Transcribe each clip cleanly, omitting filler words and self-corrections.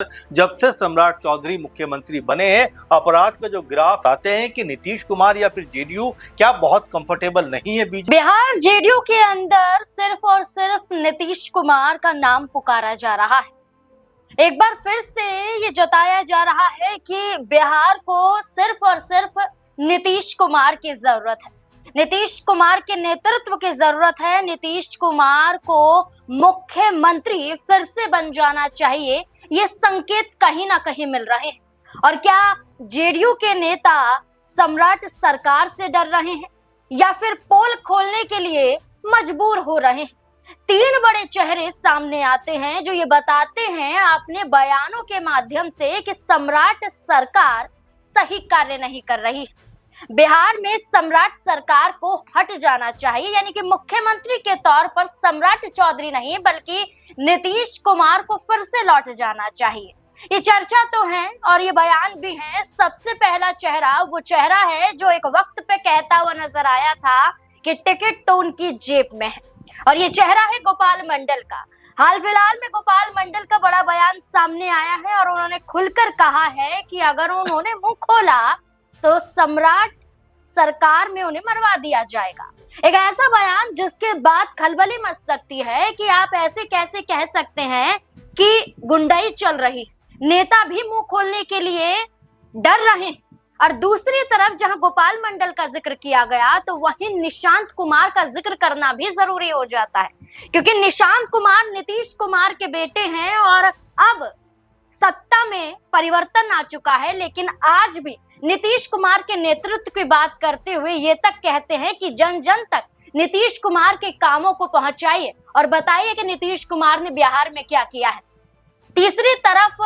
जब से सम्राट चौधरी मुख्यमंत्री बने हैं, अपराध का जो ग्राफ आते हैं कि नीतीश कुमार या फिर जेडीयू क्या बहुत कंफर्टेबल नहीं है बीजेपी। बिहार जेडीयू के अंदर सिर्फ और सिर्फ नीतीश कुमार का नाम पुकारा जा रहा है। एक बार फिर से ये जताया जा रहा है कि बिहार को सिर्फ और सिर्फ नीतीश कुमार की जरूरत है, नीतीश कुमार के नेतृत्व की जरूरत है, नीतीश कुमार को मुख्यमंत्री फिर से बन जाना चाहिए। ये संकेत कहीं ना कहीं मिल रहे हैं। और क्या जेडीयू के नेता सम्राट सरकार से डर रहे हैं या फिर पोल खोलने के लिए मजबूर हो रहे हैं? तीन बड़े चेहरे सामने आते हैं जो ये बताते हैं अपने बयानों के माध्यम से कि सम्राट सरकार सही कार्य नहीं कर रही। बिहार में सम्राट सरकार को हट जाना चाहिए, यानी कि मुख्यमंत्री के तौर पर सम्राट चौधरी नहीं बल्कि नीतीश कुमार को फिर से लौट जाना चाहिए। ये चर्चा तो है और ये बयान भी है। सबसे पहला चेहरा वो चेहरा है जो एक वक्त पे कहता हुआ नजर आया था कि टिकट तो उनकी जेब में है, और ये चेहरा है गोपाल मंडल का। हाल फिलहाल में गोपाल मंडल का बड़ा बयान सामने आया है और उन्होंने खुलकर कहा है कि अगर उन्होंने मुंह खोला तो सम्राट सरकार में उन्हें मरवा दिया जाएगा। एक ऐसा बयान जिसके बाद खलबली मच सकती है कि आप ऐसे कैसे कह सकते हैं कि गुंडाई चल रही, नेता भी मुंह खोलने के लिए डर रहे। और दूसरी तरफ जहां गोपाल मंडल का जिक्र किया गया तो वहीं निशांत कुमार का जिक्र करना भी जरूरी हो जाता है, क्योंकि निशांत कुमार नीतीश कुमार के बेटे हैं और अब सत्ता में परिवर्तन आ चुका है, लेकिन आज भी नीतीश कुमार के नेतृत्व की बात करते हुए ये तक कहते हैं कि जन जन तक नीतीश कुमार के कामों को पहुंचाइए और बताइए कि नीतीश कुमार ने बिहार में क्या किया है। तीसरी तरफ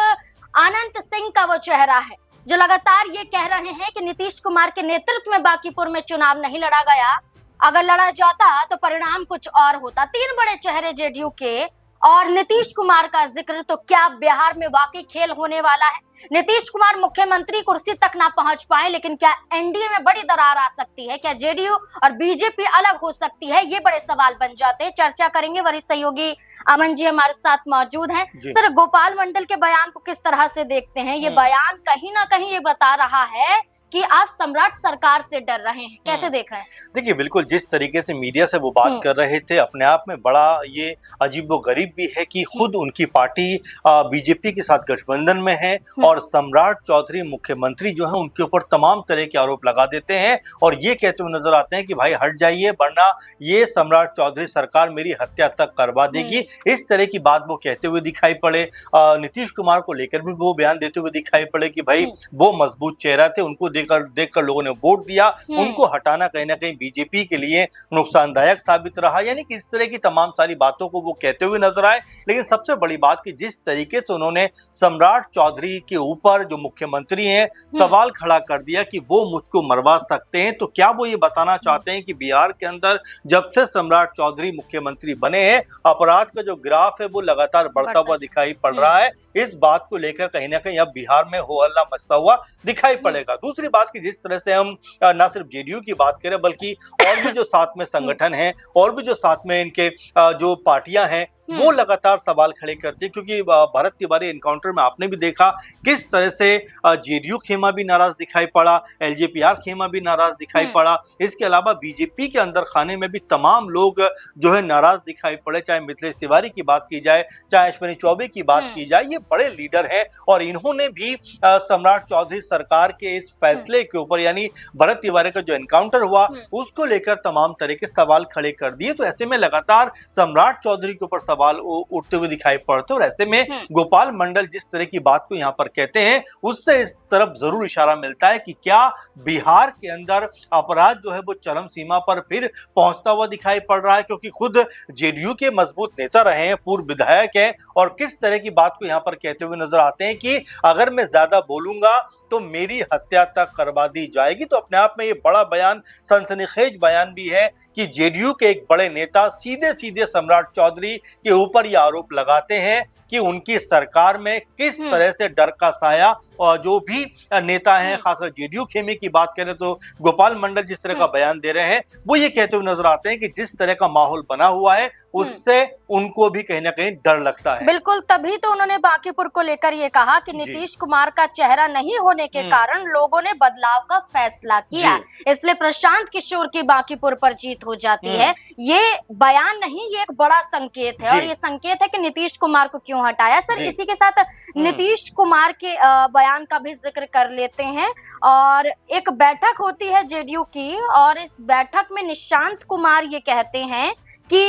अनंत सिंह का वो चेहरा है जो लगातार ये कह रहे हैं कि नीतीश कुमार के नेतृत्व में बांकीपुर में चुनाव नहीं लड़ा गया, अगर लड़ा जाता तो परिणाम कुछ और होता। तीन बड़े चेहरे जेडीयू के और नीतीश कुमार का जिक्र, तो क्या बिहार में वाकई खेल होने वाला है? नीतीश कुमार मुख्यमंत्री कुर्सी तक ना पहुंच पाए, लेकिन क्या एनडीए में बड़ी दरार आ सकती है? क्या जेडीयू और बीजेपी अलग हो सकती है? ये बड़े सवाल बन जाते हैं। चर्चा करेंगे, वरिष्ठ सहयोगी अमन जी हमारे साथ मौजूद हैं। सर, गोपाल मंडल के बयान को किस तरह से देखते हैं? ये बयान कहीं ना कहीं ये बता रहा है कि आप सम्राट सरकार से डर रहे हैं, कैसे देख रहे हैं? देखिए, बिल्कुल जिस तरीके से मीडिया से वो बात कर रहे थे, अपने आप में बड़ा ये अजीबोगरीब भी है कि खुद उनकी पार्टी बीजेपी के साथ गठबंधन में है और सम्राट चौधरी मुख्यमंत्री जो है उनके ऊपर तमाम तरह के आरोप लगा देते हैं और ये कहते हुए नजर आते हैं कि भाई हट जाइए, वरना ये सम्राट चौधरी सरकार मेरी हत्या तक करवा देगी। इस तरह की बात वो कहते हुए दिखाई पड़े। नीतीश कुमार को लेकर भी वो बयान देते हुए दिखाई पड़े कि भाई वो मजबूत चेहरा थे, उनको देखकर लोगों ने वोट दिया, उनको हटाना कहीं ना कहीं बीजेपी के लिए नुकसानदायक साबित रहा। यानी कि इस तरह की तमाम सारी बातों को वो कहते हुए नजर आए। लेकिन सबसे बड़ी बात कि जिस तरीके से उन्होंने सम्राट चौधरी के ऊपर जो मुख्यमंत्री हैं सवाल खड़ा कर दिया कि वो मुझको मरवा सकते हैं, तो क्या वो ये बताना चाहते हैं कि बिहार के अंदर जब से सम्राट चौधरी मुख्यमंत्री बने हैं, अपराध का जो ग्राफ है वो लगातार बढ़ता हुआ दिखाई पड़ रहा है। इस बात को लेकर कहीं ना कहीं अब बिहार में हो हल्ला मचता हुआ दिखाई पड़ेगा। दूसरी बात कि जिस तरह से हम ना सिर्फ जेडीयू की बात करें बल्कि और भी जो साथ में संगठन हैं और भी जो साथ में इनके जो पार्टियां हैं वो लगातार सवाल खड़े करती है, क्योंकि भरत तिवारी एनकाउंटर में आपने भी देखा किस तरह से जेडीयू खेमा भी नाराज दिखाई पड़ा, एलजेपीआर खेमा भी नाराज दिखाई पड़ा। इसके अलावा बीजेपी के अंदर खाने में भी तमाम लोग जो है नाराज दिखाई पड़े, चाहे मिथिलेश तिवारी की बात की जाए, चाहे अश्विनी चौबे की बात की जाए। ये बड़े लीडर हैं और इन्होंने भी सम्राट चौधरी सरकार के इस फैसले के ऊपर, यानी भरत तिवारी का जो एनकाउंटर हुआ उसको लेकर तमाम तरह के सवाल खड़े कर दिए। तो ऐसे में लगातार सम्राट चौधरी के ऊपर सवाल उठते हुए दिखाई पड़ते और ऐसे में गोपाल मंडल जिस तरह की बात को यहाँ पर कहते हैं उससे इस तरफ जरूर इशारा मिलता है कि क्या बिहार के अंदर अपराध जो है वो चरम सीमा पर फिर पहुंचता हुआ दिखाई पड़ रहा है, क्योंकि खुद जेडीयू के मजबूत नेता रहे हैं, पूर्व विधायक हैं और किस तरह की बात को यहाँ पर कहते हुए नजर आते हैं कि अगर मैं ज्यादा बोलूंगा तो मेरी हत्या तक करवा दी जाएगी। तो अपने आप में ये बड़ा बयान, सनसनीखेज बयान भी है कि जेडीयू के एक बड़े नेता सीधे सीधे सम्राट चौधरी के ऊपर ये आरोप लगाते हैं कि उनकी सरकार में किस तरह से डर का साया, और जो भी नेता हैं, खासकर जेडीयू खेमे की बात करें तो गोपाल मंडल जिस तरह का बयान दे रहे हैं, वो ये कहते हुए नजर आते हैं कि जिस तरह का माहौल बना हुआ है उससे उनको भी कहीं ना कहीं डर लगता है। बिल्कुल, तभी तो उन्होंने बांकीपुर को लेकर ये कहा कि नीतीश कुमार का चेहरा नहीं होने के कारण लोगों ने बदलाव का फैसला किया, इसलिए प्रशांत किशोर की बांकीपुर पर जीत हो जाती है। ये बयान नहीं, ये एक बड़ा संकेत है, और ये संकेत है कि नीतीश कुमार को क्यों हटाया। सर, इसी के साथ नीतीश कुमार के बयान का भी जिक्र कर लेते हैं। और एक बैठक होती है जेडीयू की, और इस बैठक में निशांत कुमार ये कहते हैं कि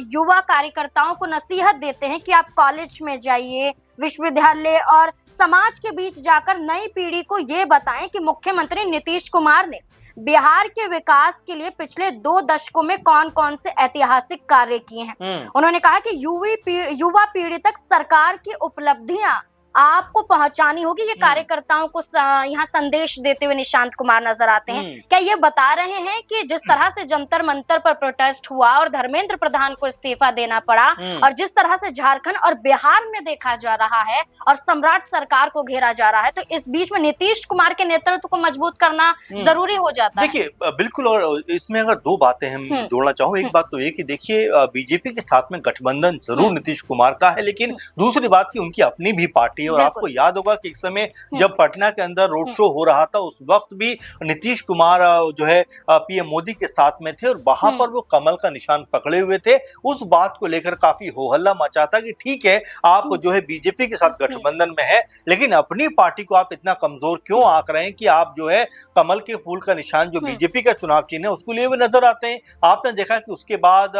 युवा कार्यकर्ताओं को नसीहत देते हैं कि आप कॉलेज में जाइए, विश्वविद्यालय और समाज के बीच जाकर नई पीढ़ी को ये बताएं कि मुख्यमंत्री नीतीश कुमार ने बिहार के विकास के लिए पिछले 2 दशकों में कौन कौन से ऐतिहासिक कार्य किए हैं। उन्होंने कहा कि युवा पीढ़ी तक सरकार की उपलब्धियां आपको पहुंचानी होगी। ये कार्यकर्ताओं को यहाँ संदेश देते हुए निशांत कुमार नजर आते हैं। क्या ये बता रहे हैं कि जिस तरह से जंतर मंतर पर प्रोटेस्ट हुआ और धर्मेंद्र प्रधान को इस्तीफा देना पड़ा, और जिस तरह से झारखंड और बिहार में देखा जा रहा है और सम्राट सरकार को घेरा जा रहा है, तो इस बीच में नीतीश कुमार के नेतृत्व को मजबूत करना जरूरी हो जाता है? देखिए, बिल्कुल, और इसमें अगर 2 बातें हम जोड़ना चाहूँ। एक बात तो ये कि देखिए, बीजेपी के साथ में गठबंधन जरूर नीतीश कुमार का है, लेकिन दूसरी बात की उनकी अपनी भी पार्टी है। और आपको याद होगा कि एक समय जब पटना के अंदर रोड शो हो रहा था, उस वक्त भी नीतीश कुमार जो है पीएम मोदी के साथ में थे, और वहां पर वो कमल का निशान पकड़े हुए थे। उस बात को लेकर काफी हो हल्ला मचा था कि ठीक है, आप जो है बीजेपी के साथ गठबंधन में है, लेकिन अपनी पार्टी को आप इतना कमजोर क्यों आंक रहे हैं कि आप जो है कमल के फूल का निशान जो बीजेपी का चुनाव चिन्ह है उसको लिए हुए नजर आते हैं। आपने देखा कि उसके बाद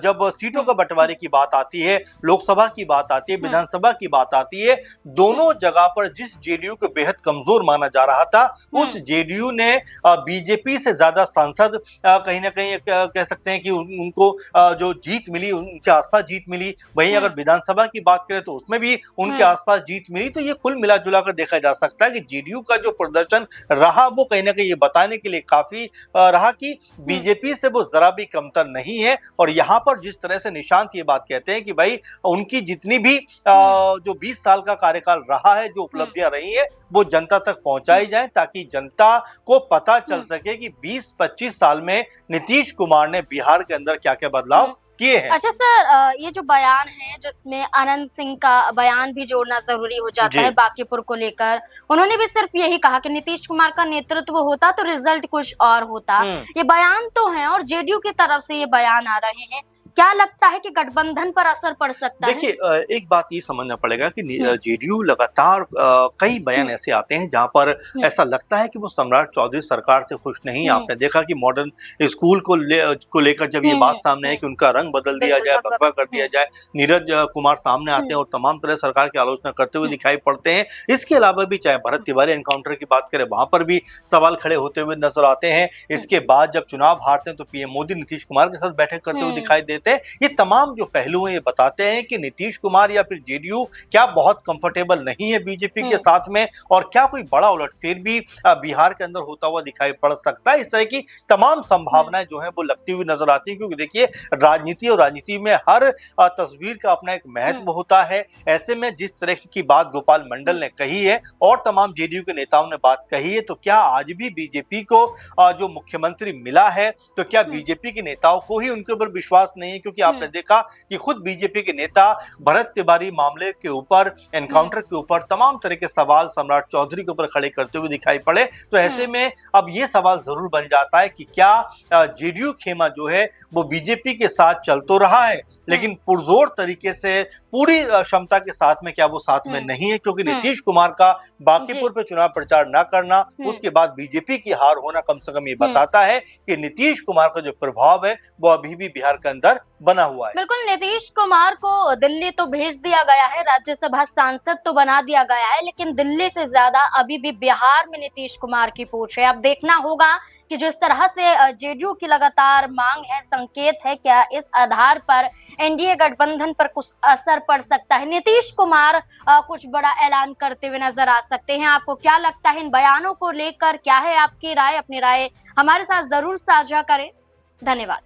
जब सीटों का बंटवारे की बात आती है, लोकसभा की बात आती है, विधानसभा की बात आती है, दोनों जगह पर जिस जेडीयू को बेहद कमजोर माना जा रहा था, उस जेडीयू ने बीजेपी से ज्यादा सांसद कहीं ना कहीं कह सकते हैं कि उनको जो जीत मिली, उनके आसपास जीत मिली। वहीं अगर विधानसभा की बात करें तो उसमें भी उनके आसपास जीत मिली। तो ये कुल मिला जुला कर देखा जा सकता है कि जेडीयू का जो प्रदर्शन रहा वो कहीं ना कहीं ये बताने के लिए काफी रहा कि बीजेपी से वो जरा भी कमतर नहीं है। और यहाँ पर जिस तरह से निशांत ये बात कहते हैं कि भाई उनकी जितनी भी जो 20 साल का कार्यकाल रहा है, जो उपलब्धियां रही है, वो जनता तक पहुंचाई जाए, ताकि जनता को पता चल सके कि 20-25 साल में नीतीश कुमार ने बिहार के अंदर क्या क्या बदलाव किए हैं। अच्छा सर, ये जो बयान है जिसमें आनंद सिंह का बयान भी जोड़ना जरूरी हो जाता है बांकीपुर को लेकर, उन्होंने भी सिर्फ यही कहा कि नीतीश कुमार का नेतृत्व होता तो रिजल्ट कुछ और होता। ये बयान तो है और जेडीयू की तरफ से ये बयान आ रहे हैं, क्या लगता है कि गठबंधन पर असर पड़ सकता है? देखिए, एक बात ये समझना पड़ेगा कि जेडीयू लगातार कई बयान ऐसे आते हैं जहां पर ऐसा लगता है कि वो सम्राट चौधरी सरकार से खुश नहीं। आपने देखा कि मॉडर्न स्कूल को लेकर जब ये बात सामने है कि उनका रंग बदल दिया जाए, भगवा कर दिया जाए, नीरज कुमार सामने आते हैं और तमाम तरह सरकार की आलोचना करते हुए दिखाई पड़ते हैं। इसके अलावा भी चाहे भरत तिवारी एनकाउंटर की बात करें, वहां पर भी सवाल खड़े होते हुए नजर आते हैं। इसके बाद जब चुनाव हारते हैं तो पीएम मोदी नीतीश कुमार के साथ बैठक करते हुए दिखाई देते हैं। ये तमाम जो पहलू हैं ये बताते हैं कि नीतीश कुमार या फिर जेडीयू क्या बहुत कंफर्टेबल नहीं है बीजेपी के साथ में, और क्या कोई बड़ा उलटफेर भी बिहार के अंदर होता हुआ दिखाई पड़ सकता है। इस तरह की तमाम संभावनाएं जो है वो लगती हुई नजर आती है, क्योंकि देखिए, राजनीति और राजनीति में हर तस्वीर का अपना एक महत्व होता है। ऐसे में जिस तरह की बात गोपाल मंडल ने कही है और तमाम जेडीयू के नेताओं ने बात कही है, तो क्या आज भी बीजेपी को जो मुख्यमंत्री मिला है, तो क्या बीजेपी के नेताओं को ही उनके ऊपर विश्वास नहीं है? क्योंकि आपने देखा कि खुद बीजेपी के नेता भरत तिवारी मामले के ऊपर, एनकाउंटर के ऊपर तमाम तरह के सवाल सम्राट चौधरी के ऊपर खड़े करते हुए दिखाई पड़े। तो ऐसे में अब ये सवाल जरूर बन जाता है कि क्या जेडीयू खेमा जो है वो बीजेपी के साथ चल तो रहा है, लेकिन पुरजोर तरीके से पूरी क्षमता के साथ में क्या वो साथ में नहीं है? क्योंकि नीतीश कुमार का बांकीपुर पे चुनाव प्रचार ना करना, उसके बाद बीजेपी की हार होना, कम से कम ये बताता है कि नीतीश कुमार का जो प्रभाव है वो अभी भी बिहार के अंदर लेकर बना हुआ है। बिल्कुल, नीतीश कुमार को दिल्ली तो भेज दिया गया है, राज्यसभा सांसद तो बना दिया गया है, लेकिन दिल्ली से ज्यादा अभी भी बिहार में नीतीश कुमार की पूछ है। अब देखना होगा कि जिस तरह से जेडीयू की लगातार मांग है, संकेत है, क्या इस आधार पर एनडीए गठबंधन पर कुछ असर पड़ सकता है। नीतीश कुमार कुछ बड़ा ऐलान करते हुए नजर आ सकते हैं। आपको क्या लगता है इन बयानों को लेकर? क्या है आपकी राय? अपनी राय हमारे साथ जरूर साझा करें। धन्यवाद।